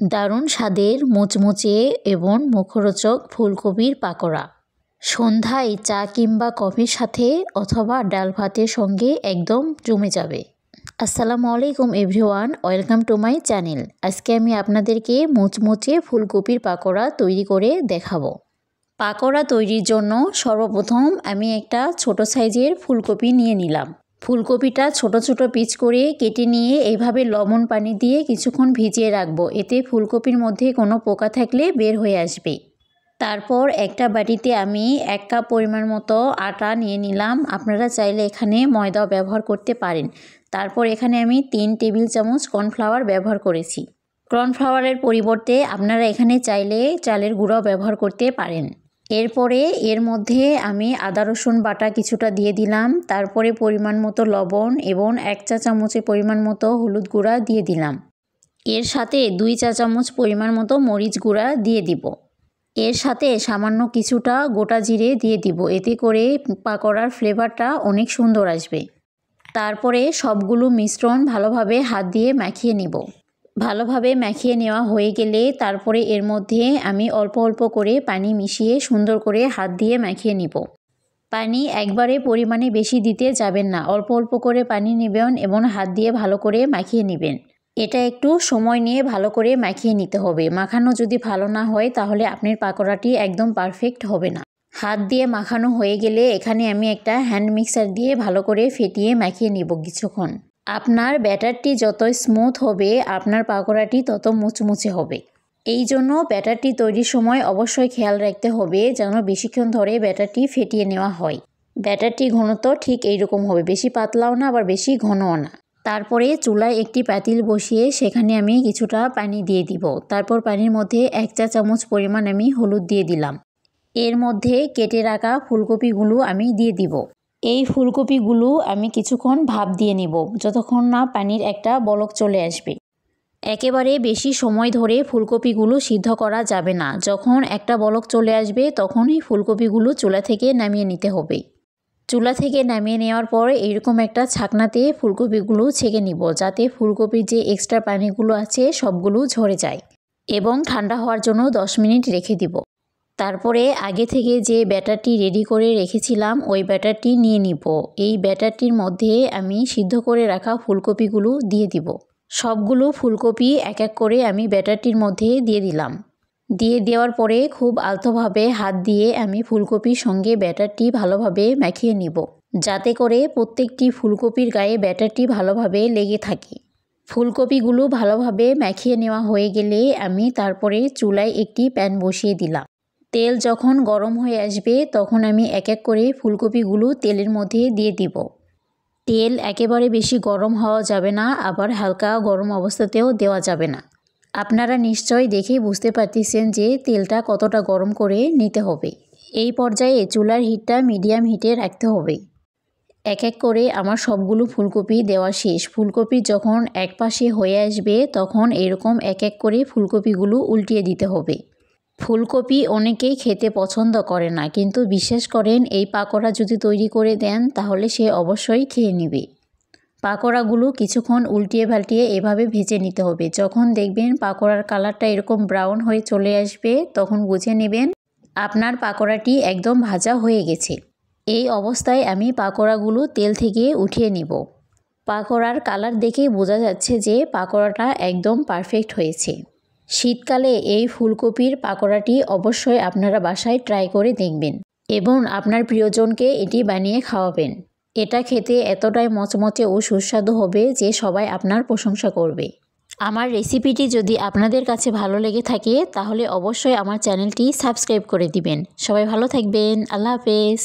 দারুণ স্বাদের মুচমুচে এবং মুখরোচক ফুলকপির পাকোড়া সন্ধ্যায় চা কিংবা কফির সাথে অথবা ডাল ভাতের সঙ্গে একদম জমে যাবে। আসসালামু আলাইকুম everyone, welcome to my channel. আজকে আমি আপনাদেরকে মুচমুচে ফুলকপির পাকোড়া তৈরি করে দেখাবো। পাকোড়া তৈরির জন্য সর্বপ্রথম আমি একটা ছোট সাইজের ফুলকপি নিয়ে নিলাম। ফুলকপিটা ছোট ছোট পিস করে কেটে নিয়ে এইভাবে লবণ পানি দিয়ে কিছুক্ষণ ভিজিয়ে রাখবো, এতে ফুলকপির মধ্যে কোনো পোকা থাকলে বের হয়ে আসবে। তারপর একটা বাটিতে আমি 1 কাপ পরিমাণ মতো আটা নিয়ে নিলাম। আপনারা চাইলে এখানে ময়দাও ব্যবহার করতে পারেন। তারপর এখানে আমি 3 টেবিল চামচ কর্নফ্লাওয়ার ব্যবহার করেছি। কর্নফ্লাওয়ারের পরিবর্তে আপনারা এখানে চাইলে চালের গুঁড়াও ব্যবহার করতে পারেন। এরপরে এর মধ্যে আমি আদা রসুন বাটা কিছুটা দিয়ে দিলাম। তারপরে পরিমাণ মতো লবণ এবং 1 চা চামচের পরিমাণ মতো হলুদ গুঁড়া দিয়ে দিলাম। এর সাথে 2 চা চামচ পরিমাণ মতো মরিচ গুঁড়া দিয়ে দিব। এর সাথে সামান্য কিছুটা গোটা জিরে দিয়ে দিব, এতে করে পাকোড়ার ফ্লেভারটা অনেক সুন্দর আসবে। তারপরে সবগুলো মিশ্রণ ভালোভাবে হাত দিয়ে মাখিয়ে নিব। ভালোভাবে মাখিয়ে নেওয়া হয়ে গেলে তারপরে এর মধ্যে আমি অল্প অল্প করে পানি মিশিয়ে সুন্দর করে হাত দিয়ে মাখিয়ে নিব। পানি একবারে পরিমাণে বেশি দিতে যাবেন না, অল্প অল্প করে পানি নেবেন এবং হাত দিয়ে ভালো করে মাখিয়ে নেবেন। এটা একটু সময় নিয়ে ভালো করে মাখিয়ে নিতে হবে। মাখানো যদি ভালো না হয় তাহলে আপনার পাকোড়াটি একদম পারফেক্ট হবে না। হাত দিয়ে মাখানো হয়ে গেলে এখানে আমি একটা হ্যান্ড মিক্সার দিয়ে ভালো করে ফেটিয়ে মাখিয়ে নিব কিছুক্ষণ। আপনার ব্যাটারটি যত স্মুথ হবে আপনার পাকোড়াটি তত মুচমুচে হবে। এই জন্য ব্যাটারটি তৈরির সময় অবশ্যই খেয়াল রাখতে হবে যেন বেশিক্ষণ ধরে ব্যাটারটি ফেটিয়ে নেওয়া হয়। ব্যাটারটি ঘনত্ব ঠিক এইরকম হবে, বেশি পাতলাও না আবার বেশি ঘনও না। তারপরে চুলায় একটি পাতিল বসিয়ে সেখানে আমি কিছুটা পানি দিয়ে দিব। তারপর পানির মধ্যে 1 চা চামচ পরিমাণ আমি হলুদ দিয়ে দিলাম। এর মধ্যে কেটে রাখা ফুলকপিগুলো আমি দিয়ে দিব। এই ফুলকপিগুলো আমি কিছুক্ষণ ভাপ দিয়ে নেব, যতক্ষণ না পানির একটা বলক চলে আসবে। একেবারে বেশি সময় ধরে ফুলকপিগুলো সিদ্ধ করা যাবে না। যখন একটা বলক চলে আসবে তখনই ফুলকপিগুলো চুলা থেকে নামিয়ে নিতে হবে। চুলা থেকে নামিয়ে নেওয়ার পর এইরকম একটা ছাকনাতে ফুলকপিগুলো ছেঁকে নিব, যাতে ফুলকপির যে এক্সট্রা পানিগুলো আছে সবগুলো ঝরে যায়, এবং ঠান্ডা হওয়ার জন্য 10 মিনিট রেখে দিব। তারপরে আগে থেকে যে ব্যাটারটি রেডি করে রেখেছিলাম ওই ব্যাটারটি নিয়ে নিব। এই ব্যাটারটির মধ্যে আমি সিদ্ধ করে রাখা ফুলকপিগুলো দিয়ে দিব। সবগুলো ফুলকপি এক এক করে আমি ব্যাটারটির মধ্যে দিয়ে দিলাম। দিয়ে দেওয়ার পরে খুব আলতোভাবে হাত দিয়ে আমি ফুলকপির সঙ্গে ব্যাটারটি ভালোভাবে মাখিয়ে নিব, যাতে করে প্রত্যেকটি ফুলকপির গায়ে ব্যাটারটি ভালোভাবে লেগে থাকে। ফুলকপিগুলো ভালোভাবে মাখিয়ে নেওয়া হয়ে গেলে আমি তারপরে চুলায় একটি প্যান বসিয়ে দিলাম। তেল যখন গরম হয়ে আসবে তখন আমি এক এক করে ফুলকপিগুলো তেলের মধ্যে দিয়ে দিব। তেল একেবারে বেশি গরম হওয়া যাবে না, আবার হালকা গরম অবস্থাতেও দেওয়া যাবে না। আপনারা নিশ্চয়ই দেখেই বুঝতে পারতেছেন যে তেলটা কতটা গরম করে নিতে হবে। এই পর্যায়ে চুলার হিটটা মিডিয়াম হিটে রাখতে হবে। এক এক করে আমার সবগুলো ফুলকপি দেওয়া শেষ। ফুলকপি যখন এক পাশে হয়ে আসবে তখন এরকম এক এক করে ফুলকপিগুলো উল্টিয়ে দিতে হবে। ফুলকপি অনেকেই খেতে পছন্দ করে না, কিন্তু বিশ্বাস করেন এই পাকোড়া যদি তৈরি করে দেন তাহলে সে অবশ্যই খেয়ে নেবে। পাকোড়াগুলো কিছুক্ষণ উল্টিয়ে পাল্টিয়ে এভাবে ভেজে নিতে হবে। যখন দেখবেন পাকোড়ার কালারটা এরকম ব্রাউন হয়ে চলে আসবে তখন বুঝে নেবেন আপনার পাকোড়াটি একদম ভাজা হয়ে গেছে। এই অবস্থায় আমি পাকোড়াগুলো তেল থেকে উঠিয়ে নিব। পাকোড়ার কালার দেখে বোঝা যাচ্ছে যে পাকোড়াটা একদম পারফেক্ট হয়েছে। শীতকালে এই ফুলকপির পাকোড়াটি অবশ্যই আপনারা বাসায় ট্রাই করে দেখবেন এবং আপনার প্রিয়জনকে এটি বানিয়ে খাওয়াবেন। এটা খেতে এতটাই মচমচে ও সুস্বাদু হবে যে সবাই আপনার প্রশংসা করবে। আমার রেসিপিটি যদি আপনাদের কাছে ভালো লেগে থাকে তাহলে অবশ্যই আমার চ্যানেলটি সাবস্ক্রাইব করে দিবেন। সবাই ভালো থাকবেন। আল্লাহ হাফেজ।